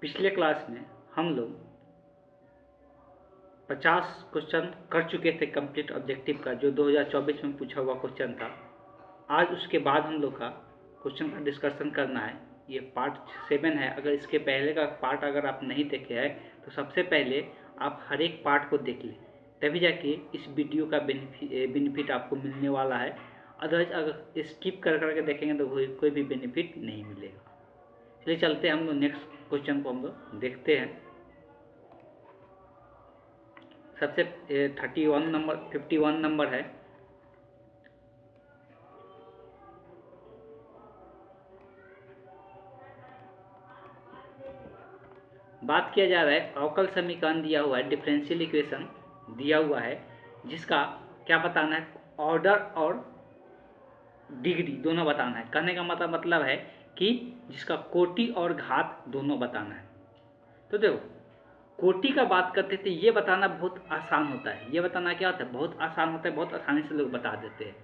पिछले क्लास में हम लोग 50 क्वेश्चन कर चुके थे कंप्लीट ऑब्जेक्टिव का, जो 2024 में पूछा हुआ क्वेश्चन था। आज उसके बाद हम लोग का क्वेश्चन का डिस्कशन करना है। ये पार्ट 7 है। अगर इसके पहले का पार्ट अगर आप नहीं देखे हैं तो सबसे पहले आप हर एक पार्ट को देख लें, तभी जाके इस वीडियो का बेनिफिट आपको मिलने वाला है। अदरवाइज अगर स्किप कर करके देखेंगे तो कोई भी बेनिफिट नहीं मिलेगा। चलिए चलते हैं हम लोग नेक्स्ट क्वेश्चन को हम लोग देखते हैं। सबसे 51 नंबर है। बात किया जा रहा है अवकल समीकरण दिया हुआ है, डिफरेंशियल इक्वेशन दिया हुआ है, जिसका क्या बताना है, ऑर्डर और डिग्री दोनों बताना है। कहने का मतलब है कि जिसका कोटि और घात दोनों बताना है। तो देखो, कोटि का बात करते थे, ये बताना बहुत आसान होता है। ये बताना क्या होता है, बहुत आसान होता है, बहुत आसानी से लोग बता देते हैं।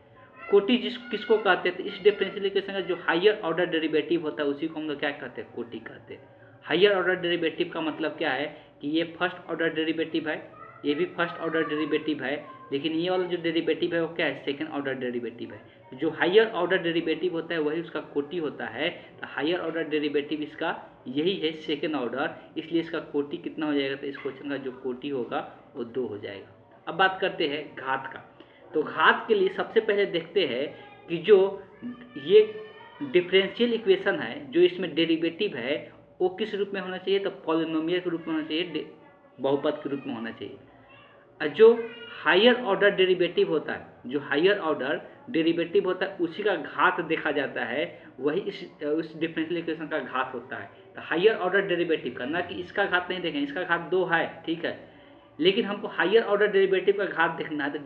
कोटि किसको कहते थे, इस डिफरेंशियल इक्वेशन का जो हायर ऑर्डर डेरिवेटिव होता है उसी को हम लोग क्या कहते हैं, कोटि कहते हैं। हायर ऑर्डर डेरिवेटिव का मतलब क्या है कि ये फर्स्ट ऑर्डर डेरिवेटिव है, ये भी फर्स्ट ऑर्डर डेरिवेटिव है, लेकिन ये वाला जो डेरिवेटिव है वो क्या है, सेकंड ऑर्डर डेरिवेटिव है। जो हायर ऑर्डर डेरिवेटिव होता है वही उसका कोटि होता है। तो हायर ऑर्डर डेरिवेटिव इसका यही है, सेकंड ऑर्डर, इसलिए इसका कोटि कितना हो जाएगा, तो इस क्वेश्चन का जो कोटि होगा वो 2 हो जाएगा। अब बात करते हैं घात का। तो घात के लिए सबसे पहले देखते हैं कि जो ये डिफरेंशियल इक्वेशन है, जो इसमें डेरिवेटिव है वो किस रूप में होना चाहिए, तो पॉलिनोमियल के रूप में होना चाहिए, बहुपद के रूप में होना चाहिए। जो हायर ऑर्डर डेरिवेटिव होता है, जो हायर ऑर्डर डेरिवेटिव होता है उसी का घात देखा जाता है, वही उस डिफरेंशियल इक्वेशन का घात होता है। तो हायर ऑर्डर डेरिवेटिव का, ना कि इसका घात नहीं देखें, इसका घात 2 है, ठीक है, लेकिन हमको हायर ऑर्डर डेरिवेटिव का घात देखना है। तो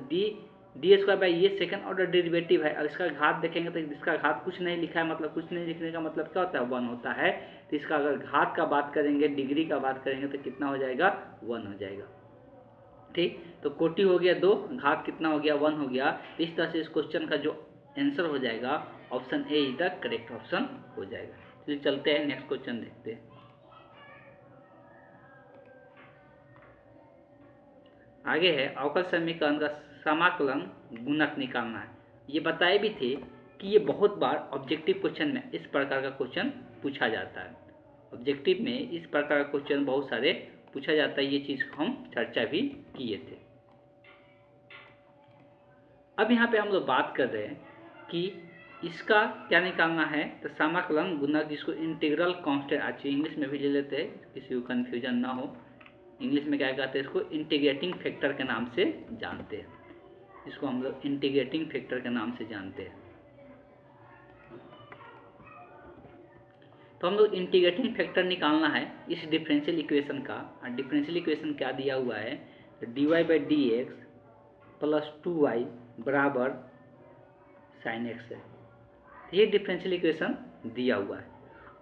डी स्क्वायर बाई ये सेकंड ऑर्डर डेरिवेटिव है, और इसका घात देखेंगे तो इसका घात कुछ नहीं लिखा है, मतलब कुछ नहीं लिखने का मतलब क्या होता है, 1 होता है। तो इसका अगर घात का बात करेंगे, डिग्री का बात करेंगे तो कितना हो जाएगा, 1 हो जाएगा। ठीक, तो कोटि हो गया 2, घात कितना हो गया, 1 हो गया। इस तरह से इस क्वेश्चन का जो आंसर हो जाएगा option A is the correct option हो जाएगा। चलिए चलते हैं नेक्स्ट क्वेश्चन देखते हैं। आगे है अवकल समीकरण का समाकलन गुणक निकालना है। ये बताए भी थे कि ये बहुत बार ऑब्जेक्टिव क्वेश्चन में इस प्रकार का क्वेश्चन पूछा जाता है। ऑब्जेक्टिव में इस प्रकार का क्वेश्चन बहुत सारे पूछा जाता है, ये चीज़ को हम चर्चा भी किए थे। अब यहाँ पे हम लोग बात कर रहे हैं कि इसका क्या निकालना है, तो समाकलन गुणक, जिसको इंटीग्रल कांस्टेंट, अच्छी इंग्लिश में भी ले लेते हैं, किसी को कन्फ्यूजन ना हो। इंग्लिश में क्या कहते हैं, इसको इंटीग्रेटिंग फैक्टर के नाम से जानते हैं। इसको हम लोग इंटीग्रेटिंग फैक्टर के नाम से जानते हैं। तो हम लोग इंटीग्रेटिंग फैक्टर निकालना है इस डिफरेंशियल इक्वेशन का। डिफरेंशियल इक्वेशन क्या दिया हुआ है, dy by D X plus 2y बराबर साइन एक्स है। ये डिफरेंशियल इक्वेशन दिया हुआ है।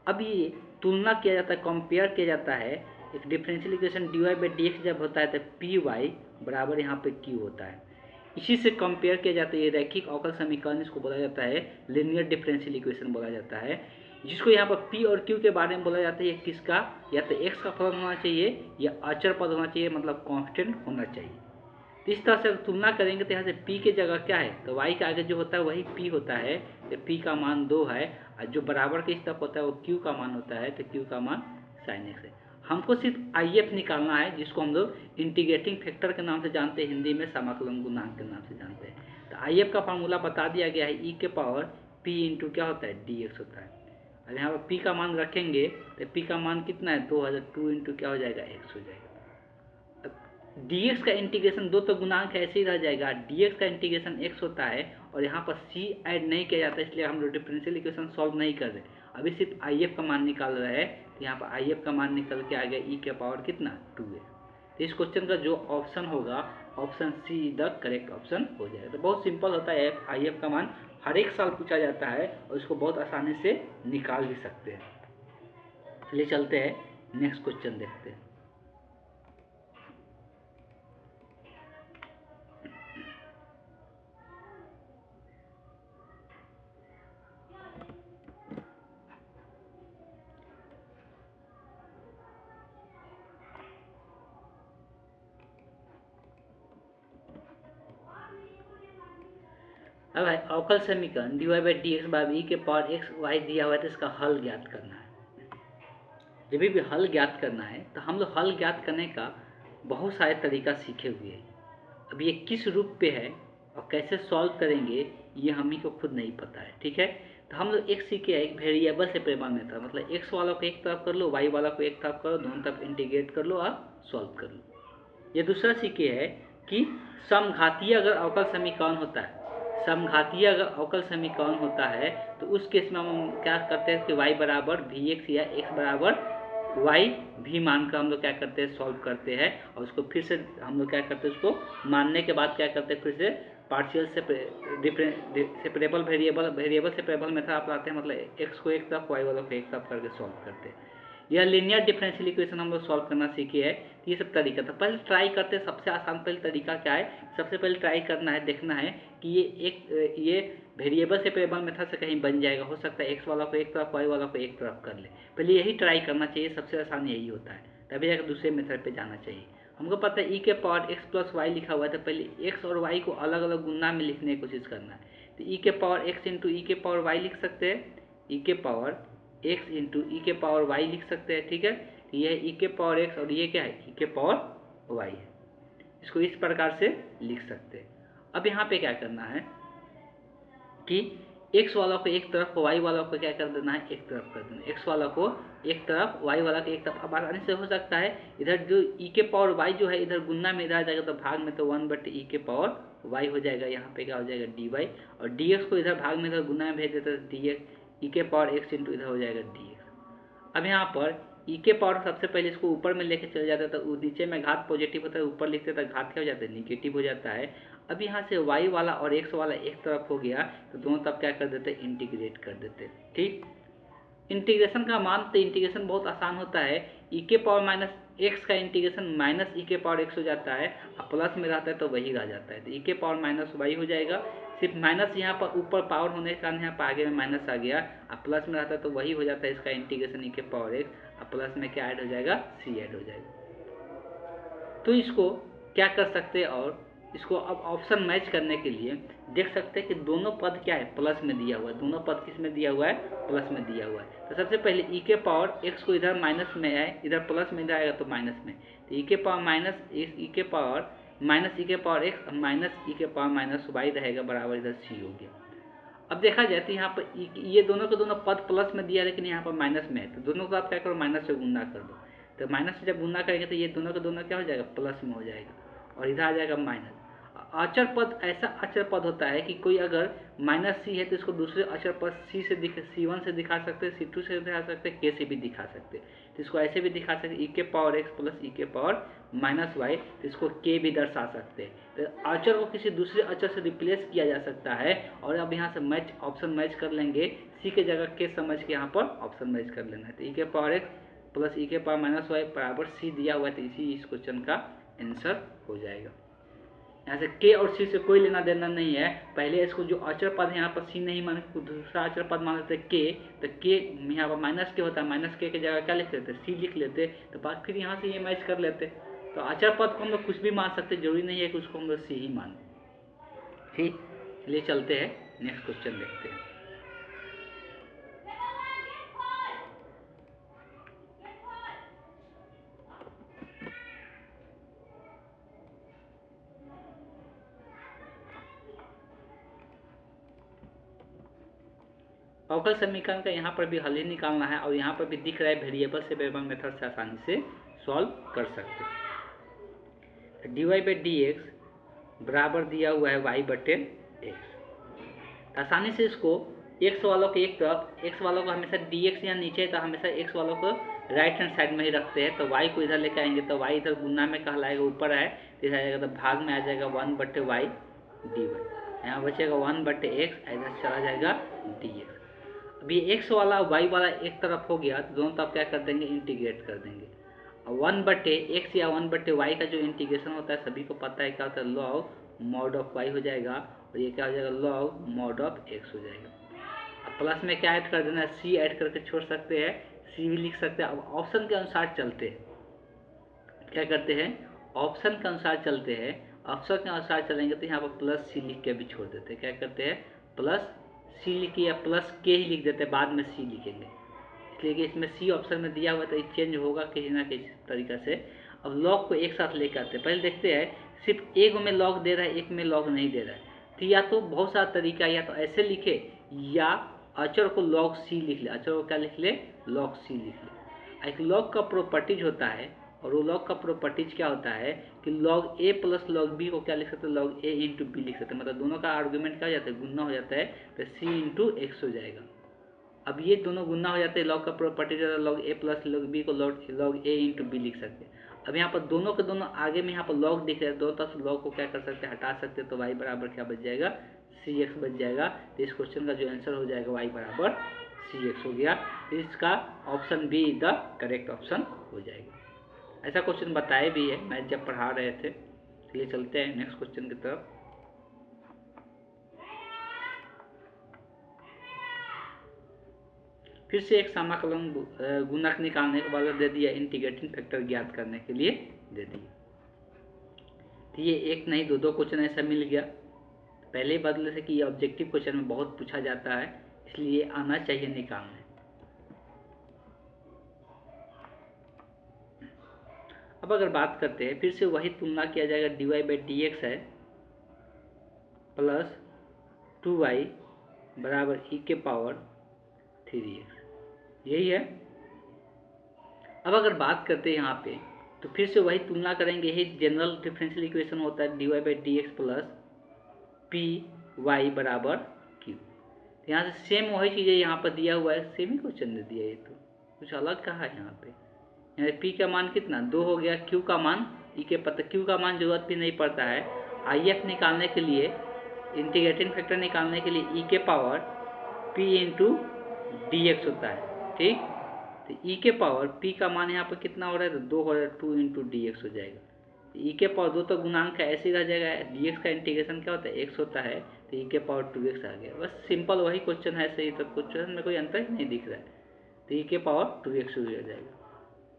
अब ये तुलना किया जाता है, कंपेयर किया जाता है। एक differential equation dy by D x जब होता है तो पी वाई बराबर यहाँ पे q होता है। इसी से कंपेयर किया जाता है। ये रैखिक अवकल समीकरण, इसको बोला जाता है लीनियर डिफरेंशियल इक्वेशन बोला जाता है, जिसको यहाँ पर p और q के बारे में बोला जाता है। ये किसका, या तो x का फलन होना चाहिए या अचर पद होना चाहिए, मतलब कांस्टेंट होना चाहिए। तो इस तरह से तुलना करेंगे तो यहाँ से p के जगह क्या है, तो y के आगे जो होता है वही p होता है। तो p का मान 2 है, और जो बराबर के इस तरफ होता है वो q का मान होता है, तो q का मान साइन एक्स है। हमको सिर्फ if निकालना है, जिसको हम लोग इंटीग्रेटिंग फैक्टर के नाम से जानते हैं, हिंदी में समाकलन गुणांक के नाम से जानते हैं। तो if का फार्मूला बता दिया गया है, e के पावर p इंटू क्या होता है, dx होता है। अब यहाँ पर p का मान रखेंगे तो p का मान कितना है, 2 इंटू क्या हो जाएगा, x हो जाएगा। dx का इंटीग्रेशन, दो तो गुणांक ऐसे ही रह जाएगा, dx का इंटीग्रेशन x होता है, और यहाँ पर c ऐड नहीं किया जाता, इसलिए हम लोग डिफरेंशियल इक्वेशन सॉल्व नहीं कर रहे, अभी सिर्फ if का मान निकाल रहे हैं। तो यहाँ पर if का मान निकल के आ गया e के पावर कितना, 2 है। तो इस क्वेश्चन का जो ऑप्शन होगा, option see the correct option हो जाएगा। तो बहुत सिंपल होता है, if का मान हर एक साल पूछा जाता है और इसको बहुत आसानी से निकाल भी सकते हैं। चलिए चलते हैं नेक्स्ट क्वेश्चन देखते हैं। अब है अवकल समीकरण dy by D X by E के पावर एक्स वाई दिया हुआ है, तो इसका हल ज्ञात करना है। जब भी हल ज्ञात करना है तो हम लोग हल ज्ञात करने का बहुत सारे तरीका सीखे हुए हैं। अब ये किस रूप पे है और कैसे सॉल्व करेंगे ये हम ही को खुद नहीं पता है, ठीक है। तो हम लोग एक सीखे एक वेरिएबल सेपरेबल मेथड, मतलब एक्स वाला को एक तरफ कर लो, वाई वाला को एक तरफ करो, दोनों तरफ इंटीग्रेट कर लो और सॉल्व कर लो। ये दूसरा सीखे है कि समघातीय अगर अवकल समीकरण होता है, समघातीय अगर अवकल समीकरण होता है तो उस केस में हम क्या करते हैं कि y बराबर वी एक्स या x बराबर y भी मानकर हम लोग क्या करते हैं सॉल्व करते हैं, और उसको फिर से हम लोग क्या करते हैं उसको मानने के बाद क्या करते हैं फिर से partial separable variable separable method आप लाते हैं, मतलब x को एक तरफ y वाला को एक तरफ करके सॉल्व करते हैं। यह लीनियर डिफरेंशियल इक्वेशन हम लोग सॉल्व करना सीखे है। ये सब तरीका था, पहले ट्राई करते हैं। सबसे आसान पहले तरीका क्या है, सबसे पहले ट्राई करना है, देखना है कि ये वेरिएबल सेपरेबल मेथड से कहीं बन जाएगा। हो सकता है एक्स वाला को एक तरफ वाई वाला को एक तरफ कर ले, पहले यही ट्राई करना चाहिए, सबसे आसान यही होता है, तभी जाकर दूसरे मेथड पे जाना चाहिए। हमको पता है ई के पावर एक्स प्लस वाई लिखा हुआ है, तो पहले एक्स और वाई को अलग अलग गुना में लिखने की कोशिश करना है। तो ई के पावर एक्स इंटू ई के पावर वाई लिख सकते हैं, ई के पावर एक्स इंटू ई के पावर वाई लिख सकते हैं, ठीक है। ये ई के पावर एक्स और ये क्या है ई के पावर वाई है, इसको इस प्रकार से लिख सकते हैं। अब यहाँ पे क्या करना है कि x वाला को एक तरफ y वाला को क्या कर देना है एक तरफ कर देना, x वाला को एक तरफ y वाला को एक तरफ। अब आसानी से हो सकता है इधर जो e के पावर y जो है इधर गुना में इधर आ जाएगा, तो भाग में तो 1/e के पावर y हो जाएगा, यहाँ पे क्या हो जाएगा dy, और dx को इधर भाग में इधर गुना में भेज देते तो dx e के पावर x इंटू इधर हो जाएगा dx। अब यहाँ पर e के पावर सबसे पहले इसको ऊपर में लेके चले जाता है, तो नीचे में घात पॉजिटिव होता है, ऊपर लिखते तो घात क्या हो जाता है निगेटिव हो जाता है। अब यहाँ से y वाला और x वाला एक तरफ हो गया, तो दोनों तरफ क्या कर देते इंटीग्रेट कर देते, ठीक। इंटीग्रेशन का मान तो इंटीग्रेशन बहुत आसान होता है, e के पावर माइनस एक्स का इंटीग्रेशन माइनस ई के पावर एक्स हो जाता है, और प्लस में रहता है तो वही रह जाता है, तो ई के पावर माइनस वाई हो जाएगा। सिर्फ माइनस यहाँ पर ऊपर पावर होने के कारण यहाँ पर आगे में माइनस आ गया, और प्लस में रहता है तो वही हो जाता है इसका इंटीग्रेशन ई के पावर एक्स, और प्लस में क्या ऐड हो जाएगा सी ऐड हो जाएगा। तो इसको क्या कर सकते हैं, और इसको अब ऑप्शन मैच करने के लिए देख सकते हैं कि दोनों पद क्या है प्लस में दिया हुआ है, दोनों पद किस में दिया हुआ है प्लस में दिया हुआ है। तो सबसे पहले ई के पावर एक्स को इधर माइनस में आए, इधर प्लस में इधर आएगा तो माइनस में, तो ई के पावर माइनस ई के पावर माइनस ई के पावर एक्स माइनस ई के पावर माइनस वाई रहेगा बराबर इधर सी हो गया। अब देखा जाए तो यहाँ पर ये दोनों के दोनों पद प्लस में दिया, लेकिन यहाँ पर माइनस में है, तो दोनों को आप क्या करो माइनस से गुना कर दो, तो माइनस से जब गुना करेंगे तो ये दोनों के दोनों क्या हो जाएगा प्लस में हो जाएगा, और इधर आ जाएगा माइनस। अचर पद ऐसा अचर पद होता है कि कोई अगर माइनस सी है तो इसको दूसरे अचर पद C1 से दिखा सकते हैं, C2 से दिखा सकते हैं, K से भी दिखा सकते हैं। तो इसको ऐसे भी दिखा सकते हैं, ई के पावर एक्स प्लस ई के पावर माइनस वाई, तो इसको K भी दर्शा सकते हैं। तो अचर को किसी दूसरे अचर से रिप्लेस किया जा सकता है, और अब यहाँ से मैच ऑप्शन मैच कर लेंगे, सी के जगह K समझ के यहाँ पर ऑप्शन मैच कर लेना है। तो ई के पावर एक्स प्लस ई के पावर माइनस वाई बराबर सी दिया हुआ है, तो इसी इस क्वेश्चन का आंसर हो जाएगा। यहाँ से के और सी से कोई लेना देना नहीं है, पहले इसको जो अचर पद है यहाँ पर सी नहीं मान दूसरा अचर पद मान लेते के, तो के यहाँ पर माइनस के होता है, माइनस के जगह क्या लिख लेते सी लिख लेते, तो बात फिर यहाँ से ये मैच कर लेते। तो अचर पद को हम लोग कुछ भी मान सकते, जरूरी नहीं है कि उसको हम लोग सी ही मान। ठीक, चलिए चलते हैं नेक्स्ट क्वेश्चन देखते हैं। अवकल समीकरण का यहाँ पर भी हल ही निकालना है, और यहाँ पर भी दिख रहा है वेरिएबल सेपरेबल मेथड से आसानी से सॉल्व कर सकते हैं। dy बाई डी एक्स बराबर दिया हुआ है y बटे एक्स। आसानी से इसको x वालों को एक तरफ, x वालों को हमेशा dx यहाँ नीचे है तो हमेशा x वालों को राइट हैंड साइड में ही रखते हैं, तो y को इधर लेकर आएंगे तो y इधर गुना में कहलाएगा, ऊपर है तो इधर आ जाएगा, तो भाग में आ जाएगा 1 बटे वाई डी वाई, यहाँ बचेगा 1 बटे एक्स, इधर चला जाएगा dx। अभी x वाला y वाला एक तरफ हो गया, तो दोनों तरफ क्या कर देंगे इंटीग्रेट कर देंगे। 1 बटे एक्स या 1 बटे वाई का जो इंटीग्रेशन होता है सभी को पता है क्या होता है, लॉग मॉड ऑफ वाई हो जाएगा, और ये क्या हो जाएगा लॉग मॉड ऑफ एक्स हो जाएगा। अब प्लस में क्या ऐड कर देना है, सी ऐड करके छोड़ सकते हैं, सी भी लिख सकते हैं। अब ऑप्शन के अनुसार चलते हैं, क्या करते हैं ऑप्शन के अनुसार चलते हैं, ऑप्शन के अनुसार चलेंगे तो यहाँ पर प्लस सी लिख के भी छोड़ देते हैं, क्या करते हैं प्लस सी लिखिए या प्लस के ही लिख देते हैं, बाद में सी लिखेंगे, इसलिए कि इसमें सी ऑप्शन में दिया हुआ तो ये चेंज होगा किसी ना किसी तरीक़ा से। अब लॉग को एक साथ लेकर आते हैं, पहले देखते हैं सिर्फ एक में लॉग दे रहा है, एक में लॉग नहीं दे रहा है, तो या तो बहुत सारा तरीका, या तो ऐसे लिखे या अचर को लॉग सी लिख ले, अचर को क्या लिख ले, लॉग सी लिख ले। एक लॉग का प्रॉपर्टीज होता है, और वो लॉग का प्रॉपर्टीज क्या होता है कि लॉग ए प्लस लॉग बी को क्या लिख सकते हैं, लॉग ए इंटू बी लिख सकते हैं, मतलब दोनों का आर्गूमेंट क्या हो जाता है, गुना हो जाता है, तो सी इंटू एक्स हो जाएगा। अब ये दोनों गुना हो जाते हैं, लॉग का प्रॉपर्टीज लॉग ए प्लस लॉग बी को लॉग ए इंटू बी लिख सकते हैं। अब यहाँ पर दोनों के दोनों आगे में यहाँ पर लॉग दिख रहे हैं, दोनों तरफ लॉग को क्या कर सकते हैं, हटा सकते हैं, तो y बराबर क्या बच जाएगा, सी एक्स बच जाएगा। तो इस क्वेश्चन का जो आंसर हो जाएगा y बराबर सी एक्स हो गया, इसका option be the correct option हो जाएगा। ऐसा क्वेश्चन बताए भी है मैं जब पढ़ा रहे थे। चलिए चलते हैं नेक्स्ट क्वेश्चन की तरफ। फिर से एक समाकलन गुणक निकालने के बाद दे दिया, इंटीग्रेटिंग फैक्टर ज्ञात करने के लिए दे दिया। तो ये एक नहीं दो क्वेश्चन ऐसा मिल गया, पहले ही बदले से कि ये ऑब्जेक्टिव क्वेश्चन में बहुत पूछा जाता है, इसलिए आना चाहिए निकालने। अब अगर बात करते हैं, फिर से वही तुलना किया जाएगा, dy बाई डी एक्स है प्लस 2y बराबर e के पावर 3x, यही है। अब अगर बात करते हैं यहाँ पे, तो फिर से वही तुलना करेंगे, यही जनरल डिफरेंशियल इक्वेशन होता है, dy by D X plus P Y बराबर क्यू। तो यहाँ से सेम वही चीज़ें यहाँ पर दिया हुआ है, सेम ही क्वेश्चन दे दिया, ये तो कुछ अलग कहा है यहाँ पे। यहाँ पी का मान कितना 2 हो गया, क्यू का मान ई के पता, क्यू का मान जरूरत भी नहीं पड़ता है, आई एफ निकालने के लिए, इंटीग्रेटिंग फैक्टर निकालने के लिए ई के power P into D x होता है, ठीक। तो ई के पावर पी का मान यहाँ पर कितना हो रहा है, तो 2 हो रहा है, 2 इंटू डी एक्स हो जाएगा। ई के पावर 2 तो गुणांक का ऐसे ही रह जाएगा, डी एक्स का इंटीग्रेशन क्या होता है, एक्स होता है, तो ई के पावर 2x आ गया। बस सिंपल वही क्वेश्चन है, सही, तो क्वेश्चन में कोई अंतर ही नहीं दिख रहा है, तो ई के पावर 2x हो जाएगा।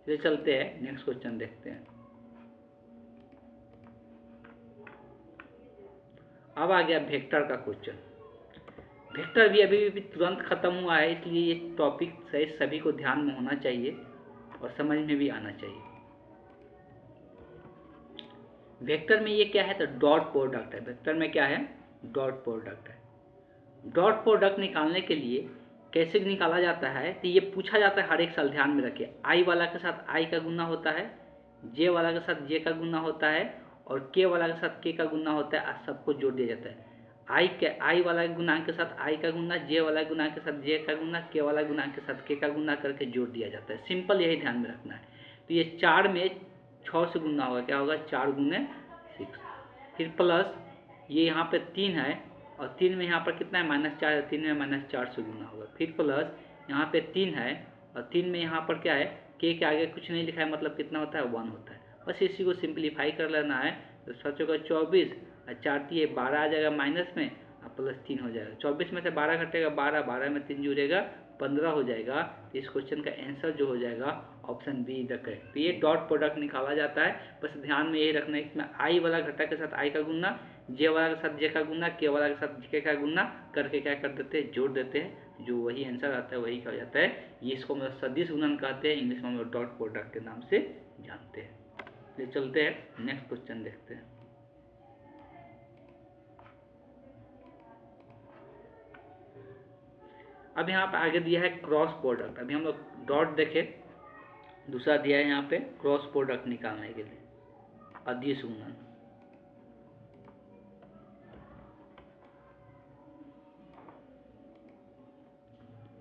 चलिए चलते हैं नेक्स्ट क्वेश्चन देखते हैं। अब आ गया वेक्टर का क्वेश्चन। वेक्टर भी अभी तुरंत खत्म हुआ है, इसलिए ये टॉपिक सभी को ध्यान में होना चाहिए और समझ में भी आना चाहिए। वेक्टर में ये क्या है, तो डॉट प्रोडक्ट है। वेक्टर में क्या है, डॉट प्रोडक्ट है। डॉट प्रोडक्ट निकालने के लिए कैसे निकाला जाता है, तो ये पूछा जाता है हर एक साल, ध्यान में रखिए। आई वाला के साथ आई का गुना होता है, जे वाला के साथ जे का गुना होता है, और के वाला के साथ के का गुना होता है, और सबको जोड़ दिया जाता है। आई वाला गुणांक के साथ आई का गुना, जे वाला गुणांक के साथ जे का गुना, के वाला गुणांक के साथ के का गुना करके जोड़ दिया जाता है। सिंपल यही ध्यान में रखना है। तो ये 4 में 6 से गुना होगा, क्या होगा, 4 गुने 6। फिर प्लस ये यहाँ पे 3 है, और 3 में यहाँ पर कितना है, -4 है, 3 में -4 से गुना होगा। फिर प्लस यहाँ पे 3 है, और 3 में यहाँ पर क्या है, के आगे कुछ नहीं लिखा है, मतलब कितना होता है, 1 होता है। बस इसी को सिंप्लीफाई कर लेना है, तो 7 होगा 24, और 4 3 12 आ जाएगा माइनस में, और प्लस 3 हो जाएगा। 24 में से 12 घटेगा 12, 12 में 3 जुड़ेगा 15 हो जाएगा। इस क्वेश्चन का आंसर जो हो जाएगा ऑप्शन बी द करेक्ट। तो ये डॉट प्रोडक्ट निकाला जाता है, बस ध्यान में यही रखना है, इसमें आई वाला घटक के साथ आई का गुना, जे वाला के साथ जे का गुना, के वाला के साथ के का गुना करके क्या कर देते हैं, जोड़ देते हैं, जो वही आंसर आता है वही कहा जाता है। ये इसको मतलब सदिश गुणन कहते हैं, इंग्लिश में हम लोग डॉट प्रोडक्ट के नाम से जानते हैं। ये चलते हैं नेक्स्ट क्वेश्चन देखते हैं। अब यहाँ पे आगे दिया है क्रॉस प्रोडक्ट। अभी हम लोग डॉट देखे, दूसरा दिया है यहाँ पे क्रॉस प्रोडक्ट निकालने के लिए, अदिश गुणन।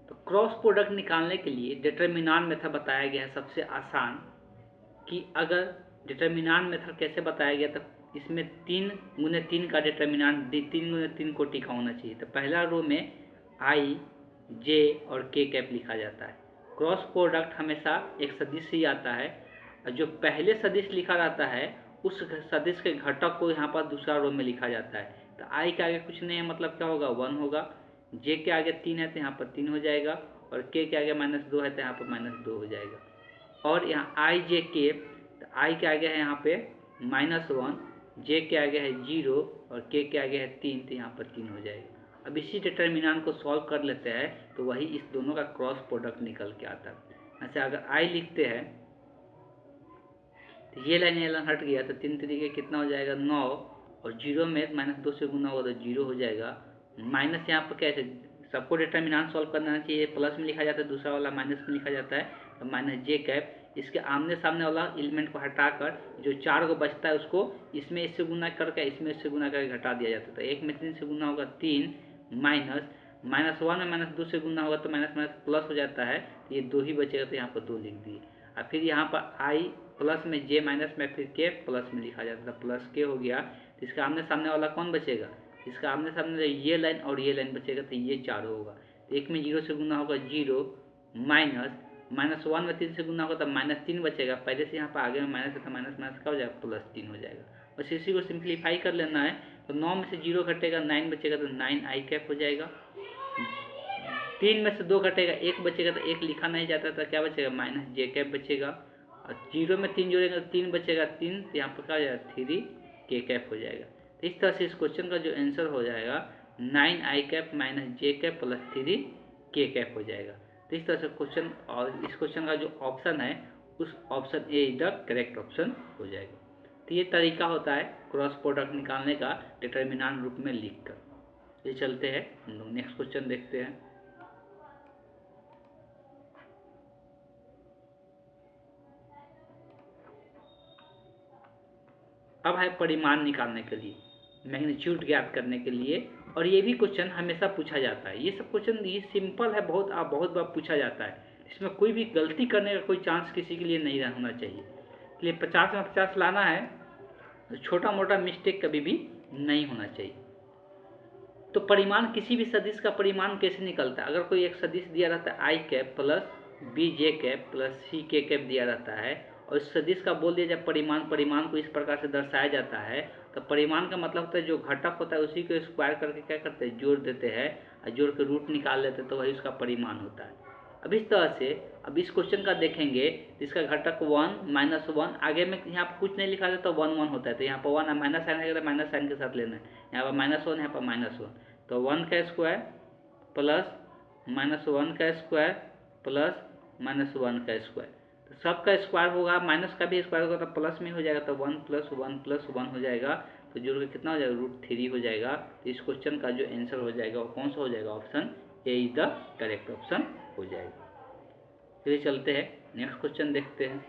तो क्रॉस प्रोडक्ट निकालने के लिए डिटरमिनेंट मेथड बताया गया है सबसे आसान, कि अगर डिटरमिनेंट मेथड कैसे बताया गया, तो इसमें 3 गुने 3 का डिटरमिनेंट 3 गुने 3 कोटि का होना चाहिए। तो पहला रो में आई, जे और के कैप लिखा जाता है। क्रॉस प्रोडक्ट हमेशा एक सदिश ही आता है, और जो पहले सदिश लिखा जाता है उस सदिश के घटक को यहाँ पर दूसरा रो में लिखा जाता है। तो आई के आगे कुछ नहीं है, मतलब क्या होगा, 1 होगा। जे के आगे 3 है, तो यहाँ पर 3 हो जाएगा, और के आगे -2 है, तो यहाँ पर -2 हो जाएगा। और यहाँ आई जे के, तो आई के आगे है यहाँ पे -1, जे के आगे है 0, और के आगे है 3, तो यहाँ पर 3 हो जाएगा। अब इसी डिटर्मिनेंट को सॉल्व कर लेते हैं तो वही इस दोनों का क्रॉस प्रोडक्ट निकल के आता है। अच्छा, अगर आई लिखते हैं तो ये लाइन हट गया तो 3 तरीके कितना हो जाएगा 9, और 0 में -2 से गुना होगा तो 0 हो जाएगा। माइनस यहाँ पर कैसे सबको डिटर्मिनेंट सॉल्व करना चाहिए, प्लस में लिखा जाता है, दूसरा वाला माइनस में लिखा जाता है, तो माइनस जे कैप इसके आमने सामने वाला एलिमेंट को हटाकर जो 4 को बचता है उसको इसमें इससे गुना करके इसमें इससे गुना करके घटा दिया जाता है। तो 1 में 3 से गुना होगा 3 माइनस -1 में -2 से गुना होगा तो माइनस माइनस प्लस हो जाता है, तो ये 2 ही बचेगा, तो यहाँ पर 2 लिख दिए। और फिर यहाँ पर आई प्लस में जे माइनस में फिर के प्लस में लिखा जाता था, प्लस के हो गया, तो इसका आमने सामने वाला कौन बचेगा, इसका आमने सामने ये लाइन और ये लाइन बचेगा, तो ये 4 होगा। तो 1 में 0 से गुना होगा 0 माइनस -1 में 3 से गुना होगा तो -3 बचेगा, पहले से यहाँ पर आगे में माइनस है तो माइनस माइनस का हो जाएगा +3 हो जाएगा। बस इसी को सिंप्लीफाई कर लेना है, तो 9 में से 0 घटेगा 9 बचेगा तो 9 आई कैप हो जाएगा। 3 में से 2 घटेगा 1 बचेगा तो 1 लिखा नहीं जाता था, क्या बचेगा माइनस जे कैप बचेगा, और 0 में 3 जोड़ेगा तो 3 बचेगा 3, तो यहाँ पर क्या हो जाएगा 3 के कैप हो जाएगा। तो इस तरह से इस क्वेश्चन का जो आंसर हो जाएगा 9 आई कैप माइनस जे कैप प्लस 3 के कैप हो जाएगा। तो इस तरह से क्वेश्चन, और इस क्वेश्चन का जो ऑप्शन है उस option A is the correct option हो जाएगा। तो ये तरीका होता है क्रॉस प्रोडक्ट निकालने का डिटर्मिनेंट रूप में लिखकर। ये चलते हैं हम लोग नेक्स्ट क्वेश्चन देखते हैं। अब है परिमाण निकालने के लिए, मैग्नीट्यूड ज्ञात करने के लिए, और ये भी क्वेश्चन हमेशा पूछा जाता है। ये सब क्वेश्चन ये सिंपल है, बहुत बार पूछा जाता है, इसमें कोई भी गलती करने का कोई चांस किसी के लिए नहीं होना चाहिए। इसलिए 50 में 50 लाना है तो छोटा मोटा मिस्टेक कभी भी नहीं होना चाहिए। तो परिमाण, किसी भी सदिश का परिमाण कैसे निकलता है, अगर कोई एक सदिश दिया रहता है I cap plus B J cap plus C K cap दिया रहता है, और इस सदिश का बोल दिया जाए परिमाण को इस प्रकार से दर्शाया जाता है, तो परिमाण का मतलब होता है जो घटक होता है उसी को स्क्वायर करके क्या करते हैं जोड़ देते हैं, और जोड़ के रूट निकाल लेते हैं, तो वही उसका परिमाण होता है। अब इस तरह से अब इस क्वेश्चन का देखेंगे तो इसका घटक 1 -1, आगे में यहाँ पर कुछ नहीं लिखा जाता तो 1 1 होता है, तो यहाँ पर 1 माइनस साइन है तो माइनस साइन के साथ लेना है, यहाँ पर -1 यहाँ पर -1, तो 1 का स्क्वायर प्लस -1 का स्क्वायर प्लस -1 का स्क्वायर, तो सब का स्क्वायर होगा, माइनस का भी स्क्वायर होगा तो प्लस में हो जाएगा, तो 1 + 1 + 1 हो जाएगा, तो जोड़ के कितना हो जाएगा √3 हो जाएगा। तो इस क्वेश्चन का जो आंसर हो जाएगा वो कौन सा हो जाएगा, option A is the correct option हो जाएगा। चलिए चलते हैं नेक्स्ट क्वेश्चन देखते हैं।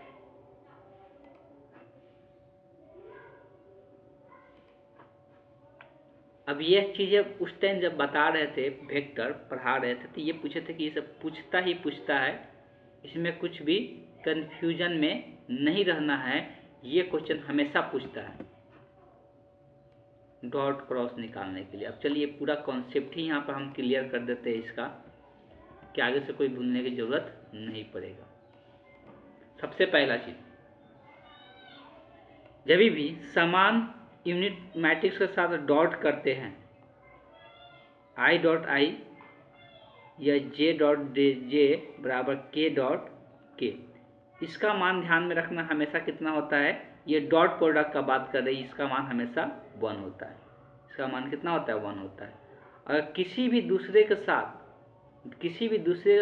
अब ये चीज़ें उस टाइम जब बता रहे थे, वेक्टर पढ़ा रहे थे, तो ये पूछे थे कि ये सब पूछता है, इसमें कुछ भी कंफ्यूजन में नहीं रहना है, ये क्वेश्चन हमेशा पूछता है डॉट क्रॉस निकालने के लिए। अब चलिए पूरा कॉन्सेप्ट ही यहाँ पर हम क्लियर कर देते हैं इसका, कि आगे से कोई भूलने की जरूरत नहीं पड़ेगा। सबसे पहला चीज, जब भी समान यूनिट मैट्रिक्स के साथ डॉट करते हैं, आई डॉट आई या जे डॉट जे बराबर के डॉट के, इसका मान ध्यान में रखना हमेशा कितना होता है, ये डॉट प्रोडक्ट का बात कर रही है, इसका मान हमेशा 1 होता है, इसका मान कितना होता है 1 होता है। अगर किसी भी दूसरे के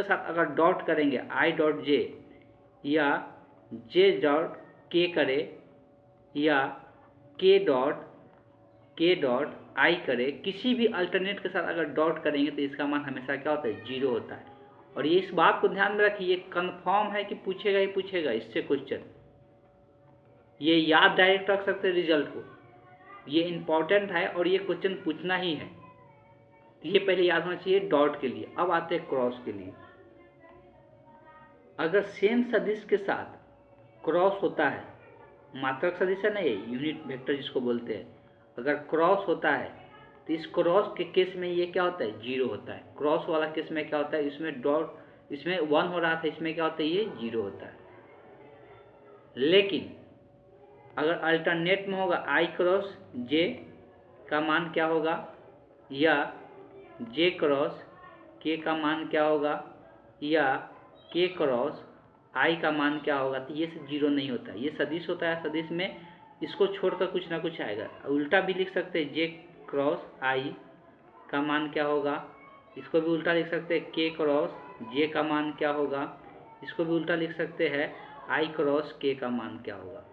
साथ अगर डॉट करेंगे आई डॉट जे या जे डॉट के करे या के डॉट आई करे, किसी भी अल्टरनेट के साथ अगर डॉट करेंगे तो इसका मान हमेशा क्या होता है 0 होता है। और ये इस बात को ध्यान में रखिए, कंफर्म है कि पूछेगा ही पूछेगा इससे क्वेश्चन, ये याद डायरेक्ट रख सकते हैं रिजल्ट को, ये इंपॉर्टेंट है और ये क्वेश्चन पूछना ही है, तो ये पहले याद होना चाहिए डॉट के लिए। अब आते हैं क्रॉस के लिए। अगर सेम सदिश के साथ क्रॉस होता है, मात्रक सदिश है ना ये यूनिट वेक्टर जिसको बोलते हैं, अगर क्रॉस होता है तो इस क्रॉस के केस में ये क्या होता है 0 होता है। क्रॉस वाला केस में क्या होता है, इसमें डॉट, इसमें 1 हो रहा था, इसमें क्या होता है ये 0 होता है। लेकिन अगर अल्टरनेट में होगा आई क्रॉस जे का मान क्या होगा, या जे क्रॉस के का मान क्या होगा, या के क्रॉस आई का मान क्या होगा, तो ये 0 नहीं होता है, ये सदिश होता है। सदिश में इसको छोड़कर कुछ ना कुछ आएगा। उल्टा भी लिख सकते हैं, जे क्रॉस आई का मान क्या होगा, इसको भी उल्टा लिख सकते हैं k क्रॉस j का मान क्या होगा, इसको भी उल्टा लिख सकते हैं i क्रॉस k का मान क्या होगा।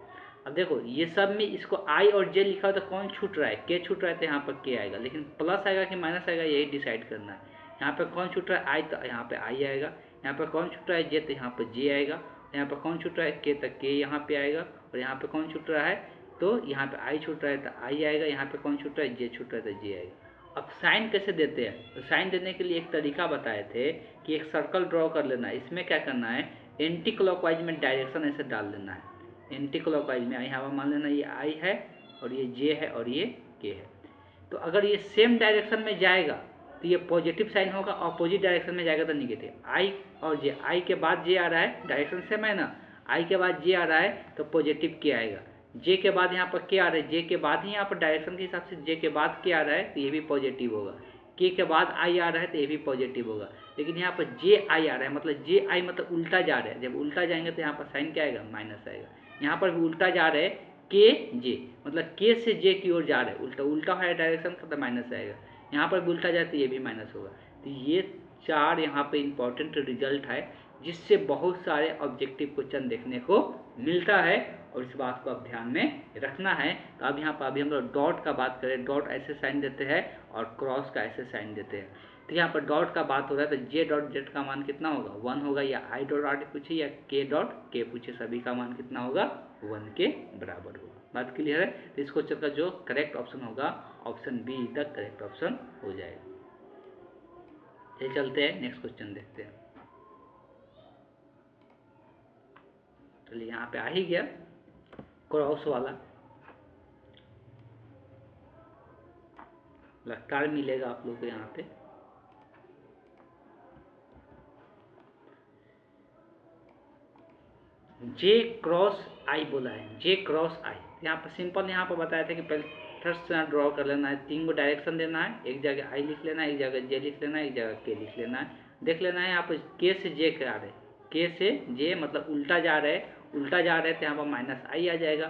अब देखो ये सब में इसको i और j लिखा हो तो कौन छूट रहा है, k छूट रहा है, तो यहाँ पर k आएगा, लेकिन प्लस आएगा कि माइनस आएगा यही डिसाइड करना है। यहाँ पर कौन छूट रहा है i, तो यहाँ पे i आएगा, यहाँ पर कौन छूट रहा है j, तो यहाँ पर j आएगा, यहाँ पर कौन छूट रहा है k, तो k यहाँ पे आएगा, और यहाँ पे कौन छूट रहा है, तो यहाँ पे i छूट रहा है तो i आएगा, यहाँ पे कौन छूट रहा है j छूट रहा है तो j आएगा। अब साइन कैसे देते हैं, तो साइन देने के लिए एक तरीका बताए थे कि एक सर्कल ड्रॉ कर लेना है, इसमें क्या करना है एंटी क्लॉकवाइज में डायरेक्शन ऐसे डाल देना है, एंटी क्लॉकवाइज में यहाँ पर मान लेना ये i है और ये j है और ये k है। तो अगर ये सेम डायरेक्शन में जाएगा तो ये पॉजिटिव साइन होगा, अपोजिट डायरेक्शन में जाएगा तो निगेटिव। i और j, i के बाद j आ रहा है, डायरेक्शन सेम है ना, i के बाद j आ रहा है तो पॉजिटिव k आएगा, j के बाद यहाँ पर k आ रहा है, j के बाद ही यहाँ पर डायरेक्शन के हिसाब से j के बाद k आ रहा है तो ये भी पॉजिटिव होगा, k के बाद i आ रहा है तो ये भी पॉजिटिव होगा। लेकिन यहाँ पर j i आ रहा है, मतलब j i मतलब उल्टा जा रहा है, जब उल्टा जाएंगे तो यहाँ पर साइन क्या आएगा माइनस आएगा। यहाँ पर भी उल्टा जा रहे हैं k j, मतलब k से j की ओर जा रहे हैं, उल्टा उल्टा है डायरेक्शन का तो माइनस आएगा, यहाँ पर भी उल्टा जाए तो ये भी माइनस होगा। तो ये 4 यहाँ पे इंपॉर्टेंट रिजल्ट है जिससे बहुत सारे ऑब्जेक्टिव क्वेश्चन देखने को मिलता है, और इस बात को आप ध्यान में रखना है। तो अब यहाँ पर अभी हम लोग डॉट का बात करें, डॉट ऐसे साइन देते हैं और क्रॉस का ऐसे साइन देते हैं। तो यहाँ पर डॉट का बात हो रहा है तो जे डॉट जेड का मान कितना होगा 1 होगा, या आई डॉट आर पूछे या के डॉट के पूछे, सभी का मान कितना होगा 1 के बराबर होगा। बात क्लियर है। तो इस क्वेश्चन का जो करेक्ट ऑप्शन होगा option be the correct option हो जाएगा। ये चलते हैं नेक्स्ट क्वेश्चन देखते हैं। चलिए यहाँ पे आ ही गया क्रॉस वाला, लगातार मिलेगा आप लोग को यहाँ पे। जे क्रॉस आई बोला है, जे क्रॉस आई। यहाँ पर सिंपल यहाँ पर बताया था कि पहले थर्ड से ड्रॉ कर लेना है, 3 को डायरेक्शन देना है, एक जगह आई लिख लेना है, एक जगह जे लिख लेना है, एक जगह के लिख लेना है। देख लेना है यहाँ पर के से जे आ रहे, के से जे मतलब उल्टा जा रहे, उल्टा जा रहे तो यहाँ पर माइनस आई आ जाएगा,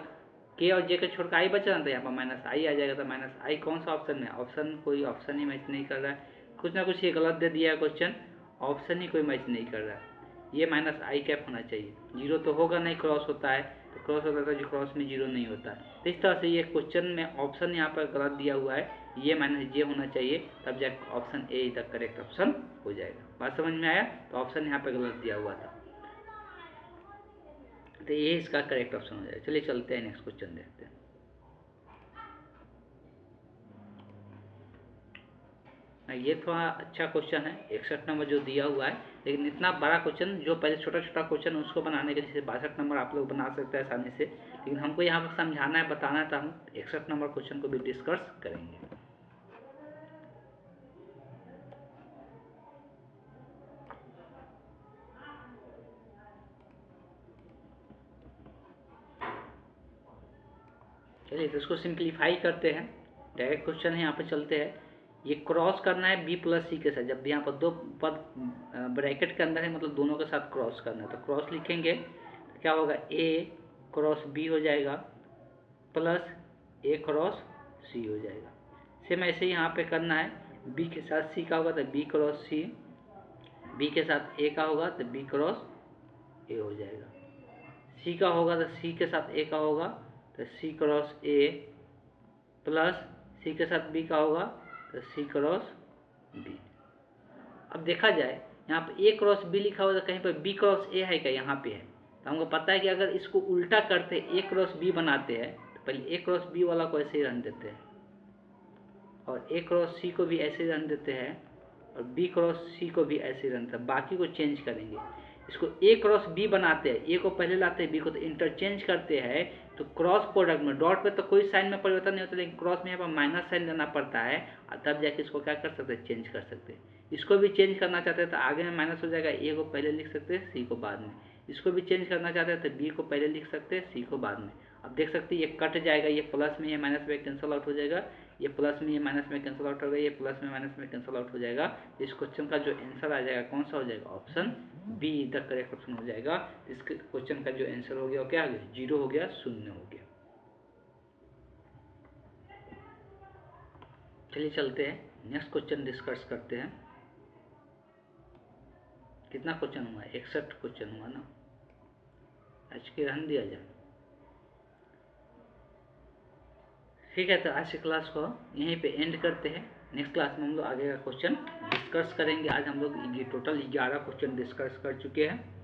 के और जे का छोड़ कर आई बचा तो यहाँ पर माइनस आई आ जाएगा। तो माइनस आई कौन सा ऑप्शन में, ऑप्शन कोई ऑप्शन ही मैच नहीं कर रहा है, कुछ ना कुछ ये गलत दे दिया है क्वेश्चन, ऑप्शन ही कोई मैच नहीं कर रहा है। ये माइनस आई कैप होना चाहिए, जीरो तो होगा नहीं, क्रॉस होता है तो क्रॉस होता है, जो क्रॉस में जीरो नहीं होता है। तो इस तरह से ये क्वेश्चन में ऑप्शन यहाँ पर गलत दिया हुआ है, ये माइनस जे होना चाहिए, तब जाकर option A the correct option हो जाएगा। बात समझ में आया। तो ऑप्शन यहाँ पर गलत दिया हुआ था, तो ये इसका करेक्ट ऑप्शन हो जाएगा। चलिए चलते हैं नेक्स्ट क्वेश्चन देखते हैं। ये थोड़ा अच्छा क्वेश्चन है, 61 नंबर जो दिया हुआ है, लेकिन इतना बड़ा क्वेश्चन जो पहले छोटा छोटा क्वेश्चन उसको बनाने के जैसे 62 नंबर आप लोग बना सकते हैं आसानी से, लेकिन हमको यहाँ पर समझाना है, बताना है, तो हम 61 नंबर क्वेश्चन को भी डिस्कस करेंगे। चलिए तो इसको सिंप्लीफाई करते हैं, डायरेक्ट क्वेश्चन है यहाँ पे चलते हैं। ये क्रॉस करना है बी प्लस सी के साथ, जब भी यहाँ पर दो पद ब्रैकेट के अंदर है मतलब दोनों के साथ क्रॉस करना है, तो क्रॉस लिखेंगे तो क्या होगा ए क्रॉस बी हो जाएगा प्लस ए क्रॉस सी हो जाएगा। सेम ऐसे ही यहाँ पे करना है, बी के साथ सी का होगा तो बी क्रॉस सी, बी के साथ ए का होगा तो बी क्रॉस ए हो जाएगा, सी का होगा तो सी के साथ ए का होगा तो सी क्रॉस ए, प्लस सी के साथ बी का होगा तो सी क्रॉस बी। अब देखा जाए यहाँ पर ए क्रॉस बी लिखा हुआ तो कहीं पर बी क्रॉस ए है क्या, यहाँ पे है, तो हमको पता है कि अगर इसको उल्टा करते ए क्रॉस बी बनाते हैं तो पहले ए क्रॉस बी वाला को ऐसे ही रन देते हैं, और ए क्रॉस सी को भी ऐसे ही रन देते हैं, और बी क्रॉस सी को भी ऐसे ही रन देते हैं, बाकी को चेंज करेंगे। इसको ए क्रॉस बी बनाते हैं, ए को पहले लाते हैं बी को, तो इंटरचेंज करते हैं, तो क्रॉस प्रोडक्ट में डॉट पे तो कोई साइन में परिवर्तन नहीं होता, लेकिन क्रॉस में यहाँ पर माइनस साइन लेना पड़ता है, और तब जाके इसको क्या कर सकते हैं चेंज कर सकते हैं। इसको भी चेंज करना चाहते हैं तो आगे में माइनस हो जाएगा, ए को पहले लिख सकते हैं सी को बाद में, इसको भी चेंज करना चाहते हैं तो बी को पहले लिख सकते हैं सी को बाद में। अब देख सकते हैं ये कट जाएगा, ये प्लस में ये माइनस में कैंसिल आउट हो जाएगा, ये प्लस में ये माइनस में कैंसिल आउट हो गया, ये प्लस में माइनस में कैंसिल आउट हो जाएगा। इस क्वेश्चन का जो आंसर आ जाएगा कौन सा हो जाएगा, option be the correct option हो जाएगा। इस क्वेश्चन का जो आंसर हो गया वो क्या हो गया, 0 हो गया, 0 हो गया। चलिए चलते हैं नेक्स्ट क्वेश्चन डिस्कस करते हैं। कितना क्वेश्चन हुआ? 61 क्वेश्चन हुआ ना। आज के रहने दिया जाए। ठीक है, तो आज की क्लास को यहीं पे एंड करते हैं। नेक्स्ट क्लास में हम लोग आगे का क्वेश्चन डिस्कस करेंगे। आज हम लोग टोटल 11 क्वेश्चन डिस्कस कर चुके हैं।